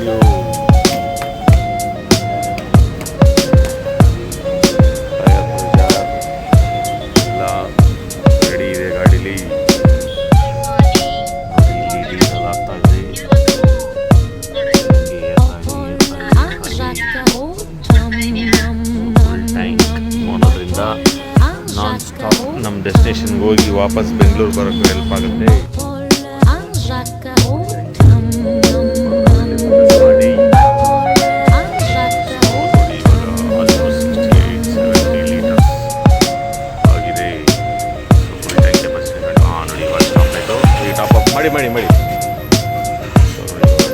BMW tyre pressure ಎಲ್ಲ ready ಇದೆ ಗಾಡೀಲಿ. ಇಲ್ಲಿ ಡೀಸೆಲ್ ಆಗ್ತಾ ಇದೆ. ಅನ್ನೋದ್ರಿಂದ ನಾನ್ ಸ್ಟಾಪ್ ನಮ್ಮ ಡೆಸ್ಟಿನೇಷನ್ಗೆ ಹೋಗಿ ವಾಪಸ್ ಬೆಂಗಳೂರು ಬರೋಕ್ಕೆ ಹೆಲ್ಪ್ ಆಗುತ್ತೆ. ಮಾಡಿ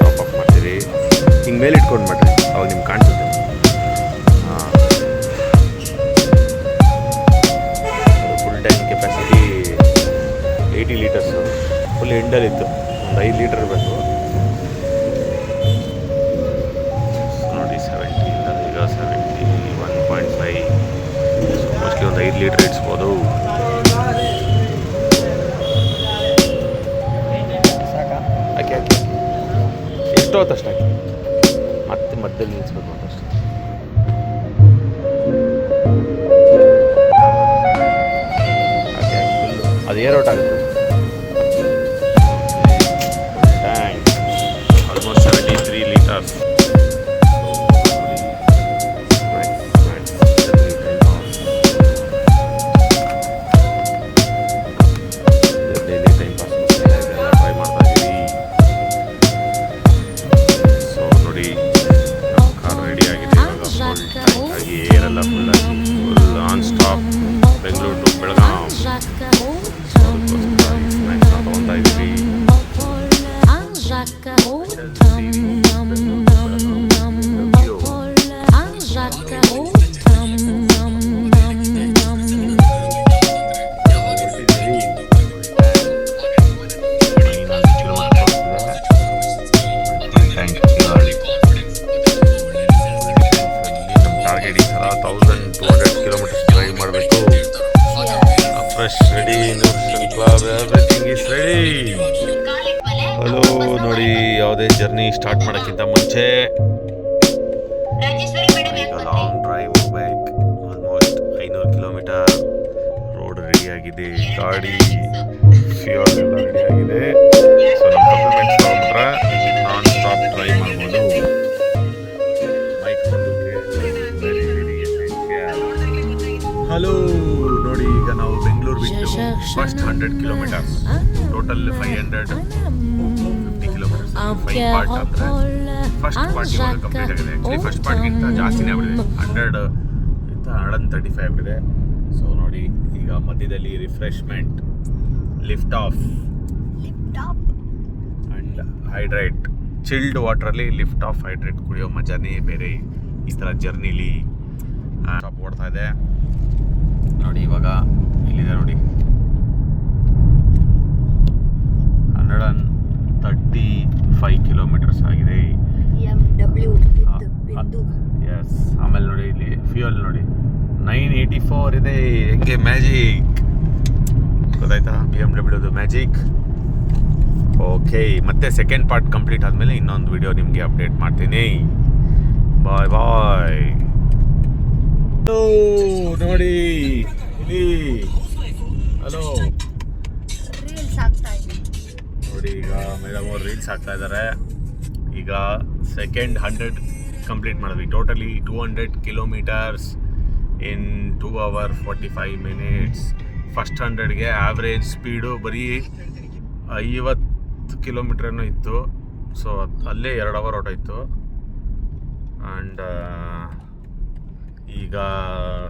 ಟಾಪ್ ಅಪ್ ಮಾಡ್ತೀರಿ. ಹಿಂಗೆ ಮೇಲೆ ಇಟ್ಕೊಂಡು ಮಾಡ್ರಿ, ಅವಾಗ ನಿಮ್ಗೆ ಕಾಣಿಸುತ್ತೆ. Full tank capacity 80 litres. Full ಎಂಡಲ್ಲಿತ್ತು, ಒಂದು 5 ಲೀಟರ್ ಇರಬೇಕು ನೋಡಿ. 70 ಈಗ 71.5, ಮೋಸ್ಟ್ಲಿ ಒಂದು 5 ಲೀಟರ್ ಇಡ್ಸ್ಬೋದು. ಎಷ್ಟು ಹೊತ್ತು ಅಷ್ಟೇ ಮತ್ತೆ ಮಧ್ಯದಲ್ಲಿ ನಿಲ್ಲಿಸ್ಬೇಕು ಅಂತ ಅಷ್ಟೇ. ಅದು ಏರ್ ಔಟ್ ಆಗುತ್ತೆ. Tank almost 73 litres. ಏರೆಲ್ಲ full on stop Bengaluru to Belgaum ತಗೊತಾ ಇದ್ದೀವಿ. ಟಾರ್ಗೆಟ್ ಈ ಸಲ 1200 ಕಿಲೋಮೀಟರ್ಸ್ ಡ್ರೈವ್ ಮಾಡಬೇಕು. Fresh ready, nutrition club, everything is ready. Hello ನೋಡಿ, ಯಾವುದೇ ಜರ್ನಿ ಸ್ಟಾರ್ಟ್ ಮಾಡೋಕ್ಕಿಂತ ಮುಂಚೆ ಈಗ ಲಾಂಗ್ ಡ್ರೈವ್ ಹೋಗ್ಬೇಕು. Almost 500 kilometre. ರೋಡ್ ರೆಡಿಯಾಗಿದೆ, ಗಾಡಿ ಫ್ಯೂಯಲ್ ಎಲ್ಲ ರೆಡಿಯಾಗಿದೆ. ಸೊ ನಮ್ಮ ಸಪ್ಲಿಮೆಂಟ್ಸ್ ತಗೊಂಡ್ರೆ ನಾನ್ ಸ್ಟಾಪ್ ಡ್ರೈವ್ ಮಾಡ್ಬೋದು. ಹಲೋ ನೋಡಿ, ಈಗ ನಾವು ಬೆಂಗಳೂರು ಬಿಟ್ಟು first 100 kilometres, total 550 kilometres. 5 part ಅಂದರೆ ಫಸ್ಟ್ ಪಾರ್ಟ್ ಇವಾಗ ಕಂಪ್ಲೀಟ್ ಆಗಿದೆ. ಆ್ಯಕ್ಚುಲಿ ಫಸ್ಟ್ ಪಾರ್ಟ್ಗಿಂತ ಜಾಸ್ತಿನೇ ಆಗ್ಬಿಟ್ಟಿದೆ, 135 ಆಗ್ಬಿಟ್ಟಿದೆ. ಸೊ ನೋಡಿ, ಈಗ ಮಧ್ಯದಲ್ಲಿ refreshment, lift off and hydrate. Chilled ವಾಟ್ರಲ್ಲಿ ಲಿಫ್ಟ್ ಆಫ್ ಹೈಡ್ರೇಟ್ ಕುಡಿಯೋ ಮಜಾನೇ ಬೇರೆ. ಈ ಥರ ಜರ್ನಿಲಿ ಸ್ಟಾಪ್ ಓಡ್ತಾ ಇದೆ ನೋಡಿ. ಇವಾಗ ಇಲ್ಲಿದೆ ನೋಡಿ, 135 ಕಿಲೋಮೀಟರ್ಸ್ ಆಗಿದೆ. ಎಸ್. ಆಮೇಲೆ ನೋಡಿ ಇಲ್ಲಿ ಫ್ಯೂಯಲ್ ನೋಡಿ 984 ಇದೆ. ಹೆಂಗೆ ಮ್ಯಾಜಿಕ್ ಗೊತ್ತಾಯ್ತಾ? BMW magic. ಓಕೆ, ಮತ್ತೆ ಸೆಕೆಂಡ್ ಪಾರ್ಟ್ ಕಂಪ್ಲೀಟ್ ಆದಮೇಲೆ ಇನ್ನೊಂದು ವಿಡಿಯೋ ನಿಮಗೆ ಅಪ್ಡೇಟ್ ಮಾಡ್ತೀನಿ. ಬಾಯ್ ಬಾಯ್. ನೋಡಿ ಇಲ್ಲಿ, ಹಲೋ ನೋಡಿ, ಈಗ ಮೇಡಮ್ ಅವ್ರು ರೀಲ್ಸ್ ಹಾಕ್ತಾ ಇದ್ದಾರೆ. ಈಗ ಸೆಕೆಂಡ್ 100 ಕಂಪ್ಲೀಟ್ ಮಾಡಿದ್ವಿ. Totally 200 kilometres in 2 hours 45 minutes. First 100ಗೆ ಆವ್ರೇಜ್ ಸ್ಪೀಡು ಬರೀ 50 ಕಿಲೋಮೀಟ್ರೇನೋ ಇತ್ತು. ಸೊ ಅಲ್ಲೇ 2 hour ಹೊರಟೋಯ್ತು. ಆ್ಯಂಡ್ ಈಗ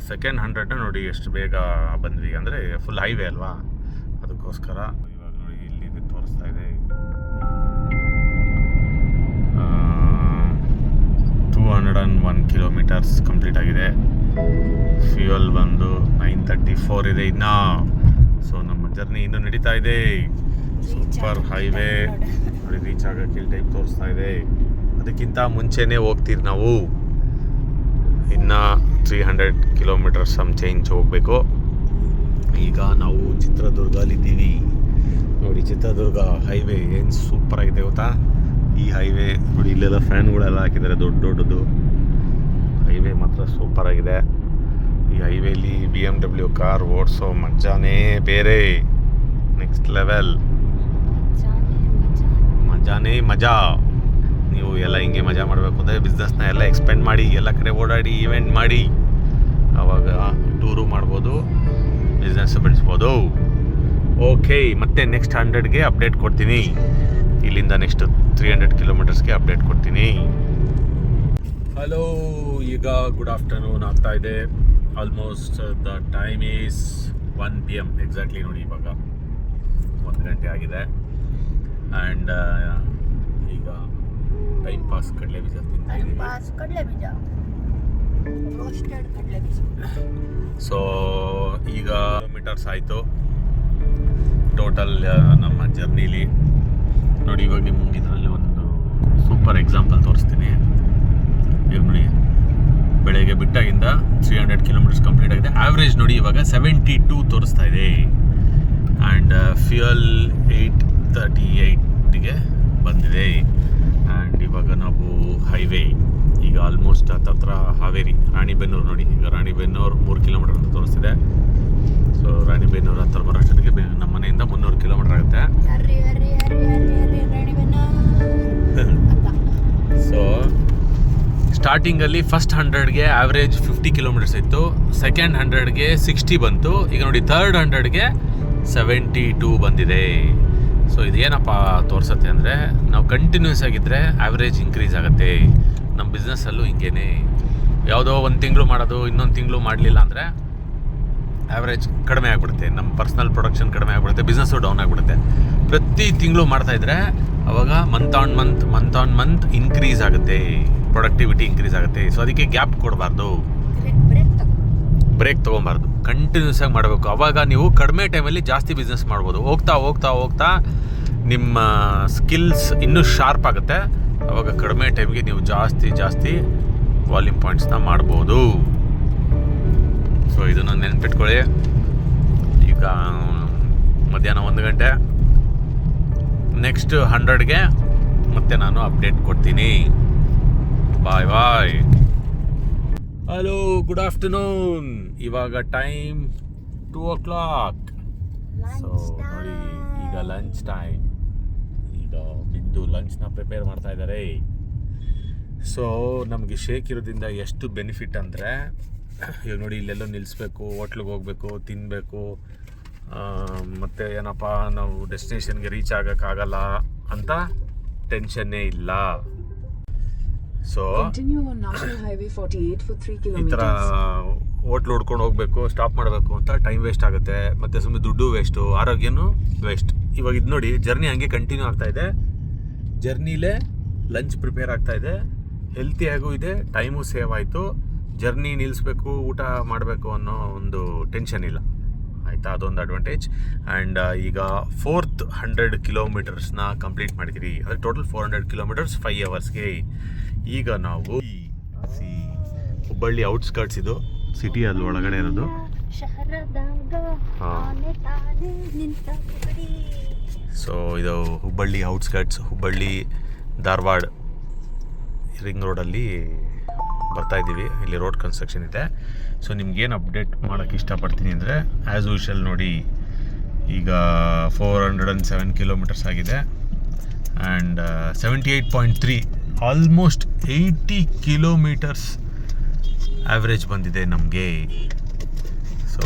ಸೆಕೆಂಡ್ 100ನ ನೋಡಿ ಎಷ್ಟು ಬೇಗ ಬಂದ್ವಿ. ಅಂದರೆ ಫುಲ್ ಹೈವೇ ಅಲ್ವಾ, ಅದಕ್ಕೋಸ್ಕರ. ಇವಾಗ ನೋಡಿ ಇಲ್ಲಿ ತೋರಿಸ್ತಾ ಇದೆ 201 ಕಿಲೋಮೀಟರ್ಸ್ ಕಂಪ್ಲೀಟ್ ಆಗಿದೆ. ಫ್ಯೂಯಲ್ ಬಂದು 934 ಇದೆ ಇನ್ನು. ಸೊ ನಮ್ಮ ಜರ್ನಿ ಇನ್ನೂ ನಡೀತಾ ಇದೆ. ಸೂಪರ್ ಹೈವೇ ನೋಡಿ, ರೀಚ್ ಆಗೋಕ್ಕೆ ಇಲ್ಲಿ ಟೈಮ್ ತೋರಿಸ್ತಾ ಇದೆ. ಅದಕ್ಕಿಂತ ಮುಂಚೆನೇ ಹೋಗ್ತೀರಿ ನಾವು. ಇನ್ನು 300 ಕಿಲೋಮೀಟರ್ಸ್ ಸಮ್ ಚೇಂಜ್ ಹೋಗಬೇಕು. ಈಗ ನಾವು ಚಿತ್ರದುರ್ಗಲ್ಲಿದ್ದೀವಿ ನೋಡಿ. ಚಿತ್ರದುರ್ಗ ಹೈವೇ ಏನು ಸೂಪರ್ ಆಗಿದೆ ಗೊತ್ತಾ? ಈ ಹೈವೇ ನೋಡಿ, ಇಲ್ಲೆಲ್ಲ ಫ್ಯಾನ್ಗಳೆಲ್ಲ ಹಾಕಿದ್ದಾರೆ ದೊಡ್ಡದು. ಹೈವೇ ಮಾತ್ರ ಸೂಪರ್ ಆಗಿದೆ. ಈ ಹೈವೇಲಿ BMW ಕಾರ್ ಓಡಿಸೋ ಮಜಾನೇ ಬೇರೆ, ನೆಕ್ಸ್ಟ್ ಲೆವೆಲ್. ಮಜಾನೇ ಮಜಾ. ನೀವು ಎಲ್ಲ ಹಿಂಗೆ ಮಜಾ ಮಾಡಬೇಕು ಅಂದರೆ ಬಿಸ್ನೆಸ್ನ ಎಲ್ಲ ಎಕ್ಸ್ಪೆಂಡ್ ಮಾಡಿ, ಎಲ್ಲ ಕಡೆ ಓಡಾಡಿ, ಈವೆಂಟ್ ಮಾಡಿ, ಆವಾಗ ಟೂರು ಮಾಡ್ಬೋದು, ಬಿಸ್ನೆಸ್ ಬೆಳೆಸ್ಬೋದು. ಓಕೆ, ಮತ್ತೆ ನೆಕ್ಸ್ಟ್ 100ಗೆ ಅಪ್ಡೇಟ್ ಕೊಡ್ತೀನಿ. ಇಲ್ಲಿಂದ ನೆಕ್ಸ್ಟ್ 300 ಕಿಲೋಮೀಟರ್ಸ್ಗೆ ಅಪ್ಡೇಟ್ ಕೊಡ್ತೀನಿ. ಹಲೋ, ಈಗ ಗುಡ್ ಆಫ್ಟರ್ನೂನ್ ಆಗ್ತಾ ಇದೆ. Almost the time is 1 PM exactly. ನೋಡಿ, ಇವಾಗ 1 ಗಂಟೆ ಆಗಿದೆ. ಆ್ಯಂಡ್ ಈಗ ಟೈಮ್ ಪಾಸ್ ಕಡಲೆ ಬೀಜ ತಿಂತಾ ಇದ್ದೀವಿ. ಸೊ ಈಗ ಕಿಲೋಮೀಟರ್ಸ್ ಆಯಿತು ಟೋಟಲ್ ನಮ್ಮ ಜರ್ನಿಲಿ. ನೋಡಿ, ಇವಾಗ ನಿಮ್ಗೆ ಇದರಲ್ಲಿ ಒಂದು ಸೂಪರ್ ಎಕ್ಸಾಂಪಲ್ ತೋರಿಸ್ತೀನಿ. ಈಗ ನೋಡಿ, ಬೆಳಗ್ಗೆ ಬಿಟ್ಟಾಗಿಂದ 300 ಕಿಲೋಮೀಟರ್ಸ್ ಕಂಪ್ಲೀಟ್ ಆಗಿದೆ. ಆವ್ರೇಜ್ ನೋಡಿ ಇವಾಗ 72 ತೋರಿಸ್ತಾ ಇದೆ. ಆ್ಯಂಡ್ ಫ್ಯೂಯಲ್ 838ಗೆ ಬಂದಿದೆ. ಆ್ಯಂಡ್ ಇವಾಗ ನಾವು ಹೈವೇ ಈಗ ಆಲ್ಮೋಸ್ಟ್ ಹತ್ರ ಹಾವೇರಿ ರಾಣಿಬೆನ್ನೂರು. ನೋಡಿ, ಈಗ ರಾಣಿಬೆನ್ನೂರು 3 ಕಿಲೋಮೀಟರ್ ಅಂತ ತೋರಿಸ್ತಿದೆ. ಸೊ ರಾಣಿಬೆನ್ನೂರು ಹತ್ರ ಬರೋಷ್ಟೊತ್ತಿಗೆ ನಮ್ಮ ಮನೆಯಿಂದ 300 ಕಿಲೋಮೀಟರ್ ಆಗುತ್ತೆ. ಸೊ ಸ್ಟಾರ್ಟಿಂಗಲ್ಲಿ ಫಸ್ಟ್ 100ಗೆ ಆವ್ರೇಜ್ 50 ಕಿಲೋಮೀಟರ್ಸ್ ಇತ್ತು. ಸೆಕೆಂಡ್ 100ಗೆ 60 ಬಂತು. ಈಗ ನೋಡಿ, ಥರ್ಡ್ 100ಗೆ 72 ಬಂದಿದೆ. ಸೊ ಇದೇನಪ್ಪ ತೋರಿಸುತ್ತೆ ಅಂದರೆ, ನಾವು ಕಂಟಿನ್ಯೂಸ್ ಆಗಿದ್ದರೆ ಆವ್ರೇಜ್ ಇನ್ಕ್ರೀಸ್ ಆಗುತ್ತೆ. ನಮ್ಮ ಬಿಸ್ನೆಸ್ಸಲ್ಲೂ ಹಿಂಗೇನೆ, ಯಾವುದೋ ಒಂದು ತಿಂಗಳು ಮಾಡೋದು, ಇನ್ನೊಂದು ತಿಂಗಳು ಮಾಡಲಿಲ್ಲ ಅಂದರೆ ಆವ್ರೇಜ್ ಕಡಿಮೆ ಆಗಿಬಿಡುತ್ತೆ. ನಮ್ಮ ಪರ್ಸ್ನಲ್ ಪ್ರೊಡಕ್ಷನ್ ಕಡಿಮೆ ಆಗಿಬಿಡುತ್ತೆ, ಬಿಸ್ನೆಸ್ಸು ಡೌನ್ ಆಗಿಬಿಡುತ್ತೆ. ಪ್ರತಿ ತಿಂಗಳು ಮಾಡ್ತಾಯಿದ್ರೆ ಅವಾಗ ಮಂತ್ ಆನ್ ಮಂತ್ ಇನ್ಕ್ರೀಸ್ ಆಗುತ್ತೆ, ಪ್ರೊಡಕ್ಟಿವಿಟಿ ಇನ್ಕ್ರೀಸ್ ಆಗುತ್ತೆ. ಸೊ ಅದಕ್ಕೆ ಗ್ಯಾಪ್ ಕೊಡಬಾರ್ದು, ಬ್ರೇಕ್ ತೊಗೊಬಾರ್ದು, ಕಂಟಿನ್ಯೂಸ್ ಆಗಿ ಮಾಡಬೇಕು. ಆವಾಗ ನೀವು ಕಡಿಮೆ ಟೈಮಲ್ಲಿ ಜಾಸ್ತಿ ಬಿಸ್ನೆಸ್ ಮಾಡ್ಬೋದು. ಹೋಗ್ತಾ ನಿಮ್ಮ ಸ್ಕಿಲ್ಸ್ ಇನ್ನೂ ಶಾರ್ಪ್ ಆಗುತ್ತೆ. ಆವಾಗ ಕಡಿಮೆ ಟೈಮ್ಗೆ ನೀವು ಜಾಸ್ತಿ ವಾಲ್ಯೂಮ್ ಪಾಯಿಂಟ್ಸ್ನ ಮಾಡ್ಬೋದು. ಸೊ ಇದನ್ನು ನೆನ್ಪಿಟ್ಕೊಳ್ಳಿ. ಈಗ ಮಧ್ಯಾಹ್ನ 1 ಗಂಟೆ. ನೆಕ್ಸ್ಟ್ 100ಗೆ ಮತ್ತೆ ನಾನು ಅಪ್ಡೇಟ್ ಕೊಡ್ತೀನಿ. ಬಾಯ್. Hello, good afternoon. ಇವಾಗ ಟೈಮ್ 2 o'clock. ಸೊ ನೋಡಿ, ಈಗ ಲಂಚ್ ಟೈಮ್. ಈಗ ಬಿಂದು ಲಂಚ್ನ ಪ್ರಿಪೇರ್ ಮಾಡ್ತಾ ಇದ್ದಾರೆ. ಸೊ ನಮಗೆ ಶೇಕ್ ಇರೋದ್ರಿಂದ ಎಷ್ಟು ಬೆನಿಫಿಟ್ ಅಂದರೆ, ಈಗ ನೋಡಿ, ಇಲ್ಲೆಲ್ಲೋ ನಿಲ್ಲಿಸ್ಬೇಕು, ಹೋಟ್ಲಿಗೆ ಹೋಗಬೇಕು, ತಿನ್ನಬೇಕು, ಮತ್ತು ಏನಪ್ಪ ನಾವು ಡೆಸ್ಟಿನೇಷನ್ಗೆ ರೀಚ್ ಆಗೋಕ್ಕಾಗಲ್ಲ ಅಂತ ಟೆನ್ಷನ್ನೇ ಇಲ್ಲ. ಸೊ ಈ ಥರ ಹೋಟ್ಲು ಹುಡ್ಕೊಂಡು ಹೋಗಬೇಕು, ಸ್ಟಾಪ್ ಮಾಡಬೇಕು ಅಂತ ಟೈಮ್ ವೇಸ್ಟ್ ಆಗುತ್ತೆ, ಮತ್ತು ಸುಮ್ಮನೆ ದುಡ್ಡು ವೇಸ್ಟು, ಆರೋಗ್ಯನೂ ವೇಸ್ಟ್. ಇವಾಗ ಇದು ನೋಡಿ, ಜರ್ನಿ ಹಂಗೆ ಕಂಟಿನ್ಯೂ ಆಗ್ತಾಯಿದೆ. ಜರ್ನಿಲೇ ಲಂಚ್ ಪ್ರಿಪೇರ್ ಆಗ್ತಾಯಿದೆ, ಹೆಲ್ತಿಯಾಗೂ ಇದೆ, ಟೈಮು ಸೇವ್ ಆಯಿತು. ಜರ್ನಿ ನಿಲ್ಲಿಸ್ಬೇಕು, ಊಟ ಮಾಡಬೇಕು ಅನ್ನೋ ಒಂದು ಟೆನ್ಷನ್ ಇಲ್ಲ, ಆಯಿತಾ? ಅದೊಂದು ಅಡ್ವಾಂಟೇಜ್. ಆ್ಯಂಡ್ ಈಗ 4th 100 ಕಿಲೋಮೀಟರ್ಸ್ನ ಕಂಪ್ಲೀಟ್ ಮಾಡಿದ್ದೀವಿ. ಅಂದರೆ ಟೋಟಲ್ 400 ಕಿಲೋಮೀಟರ್ಸ್ 5 hours. ಈಗ ನಾವು ಹುಬ್ಬಳ್ಳಿ ಔಟ್ಸ್ಕರ್ಟ್ಸ್, ಇದು ಸಿಟಿ ಅಲ್ಲಿ ಒಳಗಡೆ ಇರೋದು. ಸೊ ಇದು ಹುಬ್ಬಳ್ಳಿ ಔಟ್ಸ್ಕರ್ಟ್ಸ್, ಹುಬ್ಬಳ್ಳಿ ಧಾರವಾಡ ರಿಂಗ್ ರೋಡಲ್ಲಿ ಬರ್ತಾಯಿದ್ದೀವಿ. ಇಲ್ಲಿ ರೋಡ್ ಕನ್ಸ್ಟ್ರಕ್ಷನ್ ಇದೆ. ಸೊ ನಿಮ್ಗೇನು ಅಪ್ಡೇಟ್ ಮಾಡೋಕ್ಕೆ ಇಷ್ಟಪಡ್ತೀನಿ ಅಂದರೆ, ಆ್ಯಸ್ ಯೂಶಲ್ ನೋಡಿ, ಈಗ 407 ಕಿಲೋಮೀಟರ್ಸ್ ಆಗಿದೆ. ಆ್ಯಂಡ್ 78.3, ಆಲ್ಮೋಸ್ಟ್ 80 ಕಿಲೋಮೀಟರ್ಸ್ ಆ್ಯಾವ್ರೇಜ್ ಬಂದಿದೆ ನಮಗೆ. ಸೊ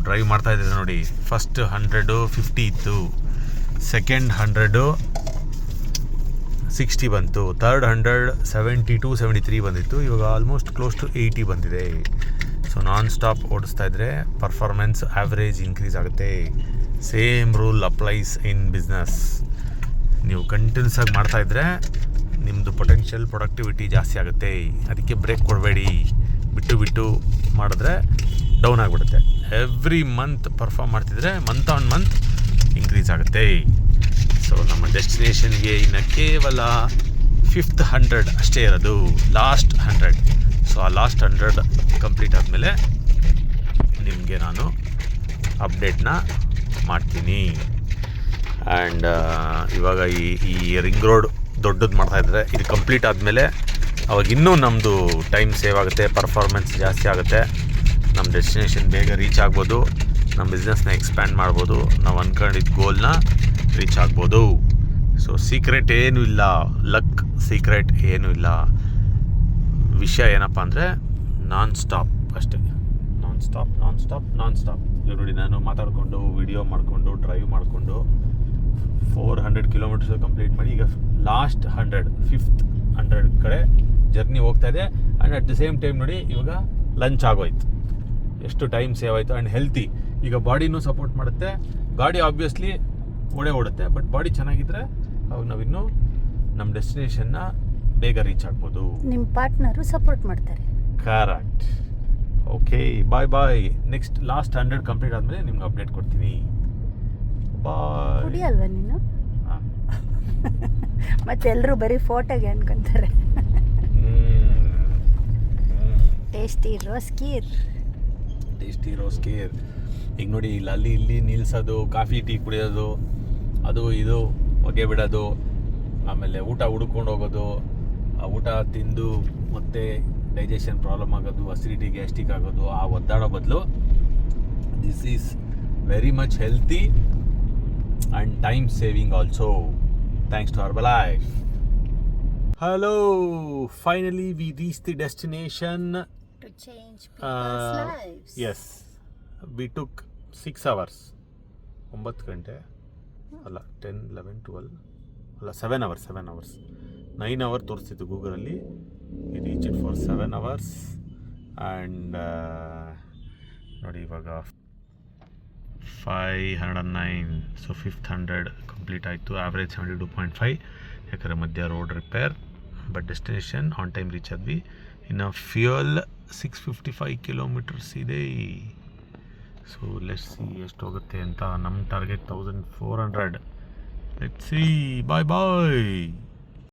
ಡ್ರೈವ್ ಮಾಡ್ತಾ ಇದ್ದೀವಿ ನೋಡಿ. ಫಸ್ಟ್ 100 50 ಇತ್ತು, ಸೆಕೆಂಡ್ 100 60 ಬಂತು, ಥರ್ಡ್ 100 72 73 ಬಂದಿತ್ತು. ಇವಾಗ ಆಲ್ಮೋಸ್ಟ್ ಕ್ಲೋಸ್ ಟು 80 ಬಂದಿದೆ. ಸೊ ನಾನ್ ಸ್ಟಾಪ್ ಓಡಿಸ್ತಾ ಇದ್ದರೆ ಪರ್ಫಾರ್ಮೆನ್ಸ್ ಆ್ಯಾವ್ರೇಜ್ ಇನ್ಕ್ರೀಸ್ ಆಗುತ್ತೆ. Same rule applies in business. ನೀವು ಕಂಟಿನ್ಯೂಸ್ ಆಗಿ ಮಾಡ್ತಾಯಿದ್ರೆ ನಿಮ್ಮದು ಪೊಟೆನ್ಷಿಯಲ್ ಪ್ರೊಡಕ್ಟಿವಿಟಿ ಜಾಸ್ತಿ ಆಗುತ್ತೆ. ಅದಕ್ಕೆ ಬ್ರೇಕ್ ಕೊಡಬೇಡಿ. ಬಿಟ್ಟು ಮಾಡಿದ್ರೆ ಡೌನ್ ಆಗಿಬಿಡುತ್ತೆ. ಎವ್ರಿ ಮಂತ್ ಪರ್ಫಾರ್ಮ್ ಮಾಡ್ತಿದ್ರೆ ಮಂತ್ ಆನ್ ಮಂತ್ ಇನ್ಕ್ರೀಸ್ ಆಗುತ್ತೆ. ಸೊ ನಮ್ಮ ಡೆಸ್ಟಿನೇಷನ್ಗೆ ಇನ್ನು ಕೇವಲ 5th 100 ಅಷ್ಟೇ ಇರೋದು, ಲಾಸ್ಟ್ 100. ಸೊ ಆ ಲಾಸ್ಟ್ 100 ಕಂಪ್ಲೀಟ್ ಆದಮೇಲೆ ನಿಮಗೆ ನಾನು ಅಪ್ಡೇಟ್ನ ಮಾಡ್ತೀನಿ. ಆ್ಯಂಡ್ ಇವಾಗ ಈ ರಿಂಗ್ ರೋಡ್ ದೊಡ್ಡದು ಮಾಡ್ತಾಯಿದ್ದಾರೆ. ಇದು ಕಂಪ್ಲೀಟ್ ಆದಮೇಲೆ ಅವಾಗ ಇನ್ನೂ ನಮ್ಮದು ಟೈಮ್ ಸೇವ್ ಆಗುತ್ತೆ, ಪರ್ಫಾರ್ಮೆನ್ಸ್ ಜಾಸ್ತಿ ಆಗುತ್ತೆ, ನಮ್ಮ ಡೆಸ್ಟಿನೇಷನ್ ಬೇಗ ರೀಚ್ ಆಗ್ಬೋದು, ನಮ್ಮ ಬಿಸ್ನೆಸ್ನ ಎಕ್ಸ್ಪ್ಯಾಂಡ್ ಮಾಡ್ಬೋದು, ನಾವು ಅಂದ್ಕೊಂಡಿದ್ದ ಗೋಲ್ನ ರೀಚ್ ಆಗ್ಬೋದು. ಸೊ ಸೀಕ್ರೆಟ್ ಏನೂ ಇಲ್ಲ, ಲಕ್ ಸೀಕ್ರೆಟ್ ಏನೂ ಇಲ್ಲ. ವಿಷಯ ಏನಪ್ಪ ಅಂದರೆ ನಾನ್ ಸ್ಟಾಪ್ ಅಷ್ಟೇ. Non stop. ಇವ್ರು ನೋಡಿ, ನಾನು ಮಾತಾಡಿಕೊಂಡು ವಿಡಿಯೋ ಮಾಡಿಕೊಂಡು ಡ್ರೈವ್ ಮಾಡಿಕೊಂಡು 400 ಕಿಲೋಮೀಟರ್ಸ್ ಕಂಪ್ಲೀಟ್ ಮಾಡಿ ಈಗ ಲಾಸ್ಟ್ 100 ಕಡೆ ಜರ್ನಿ ಹೋಗ್ತಾ ಇದೆ. And at the same time ನೋಡಿ ಇವಾಗ ಲಂಚ್ ಆಗೋಯ್ತು, ಎಷ್ಟು ಟೈಮ್ ಸೇವ್ ಆಯಿತು. ಆ್ಯಂಡ್ ಹೆಲ್ತಿ, ಈಗ ಬಾಡಿನೂ ಸಪೋರ್ಟ್ ಮಾಡುತ್ತೆ. ಗಾಡಿ ಆಬ್ವಿಯಸ್ಲಿ ಓಡುತ್ತೆ, ಬಟ್ ಬಾಡಿ ಚೆನ್ನಾಗಿದ್ದರೆ ಅವಾಗ ನಾವಿನ್ನೂ ನಮ್ಮ ಡೆಸ್ಟಿನೇಷನ್ನ ಬೇಗ ರೀಚ್ ಆಗ್ಬೋದು. ನಿಮ್ಮ ಪಾರ್ಟ್ನರು ಸಪೋರ್ಟ್ ಮಾಡ್ತಾರೆ. ಕರೆಕ್ಟ್. ಓಕೆ, ಬಾಯ್. ನೆಕ್ಸ್ಟ್ ಲಾಸ್ಟ್ 100 ಕಂಪ್ಲೀಟ್ ಆದಮೇಲೆ ನಿಮ್ಗೆ ಅಪ್ಡೇಟ್ ಕೊಡ್ತೀನಿ. ಬಾಯ್. ಕುಡಿಯಲ್ವಾ ನೀನು? ಮತ್ತೆ ಎಲ್ಲರೂ ಬರೀ ಫೋಟೋಗೆ ಅನ್ಕೊಂತಾರೆ. ಟೇಸ್ಟಿ ರೋಸ್ ಕೀರ್. ಈಗ ನೋಡಿ, ಇಲ್ಲಿ ನಿಲ್ಸೋದು, ಕಾಫಿ ಟೀ ಕುಡಿಯೋದು, ಅದು ಇದು ಹೊಗೆ ಬಿಡೋದು, ಆಮೇಲೆ ಊಟ ಹುಡ್ಕೊಂಡು ಹೋಗೋದು, ಆ ಊಟ ತಿಂದು ಮತ್ತೆ ಡೈಜೆಷನ್ ಪ್ರಾಬ್ಲಮ್ ಆಗೋದು, ಅಸಿಡಿಟಿ ಗ್ಯಾಸ್ಟ್ರಿಕ್ ಆಗೋದು, ಆ ಒದ್ದಾಡೋ ಬದಲು this is very much healthy and time saving also, thanks to Herbalife. Hello, finally we reached the destination to change people's lives. Yes, we took 6 hours, 9 ಗಂಟೆ ಅಲ್ಲ, 10 11 12 ಅಲ್ಲ, 7 hours 9 hours ತೋರಿಸ್ತಿತ್ತು ಗೂಗಲಲ್ಲಿ. we reached for 7 hours and ನೋಡಿ ಇವಾಗ 509. So 500 complete ಆಯಿತು. Average 72.5, ಯಾಕಂದರೆ ಮಧ್ಯ road repair, but destination on time reach ಆದ್ವಿ. ಇನ್ನು ಫ್ಯೂಯಲ್ 655 ಕಿಲೋಮೀಟರ್ಸ್ ಇದೆ. ಸೊ ಲೆಟ್ಸ್ ಸಿ ಎಷ್ಟು ಹೋಗುತ್ತೆ ಅಂತ. ನಮ್ಮ ಟಾರ್ಗೆಟ್ 1400. Let's see. ಬಾಯ್.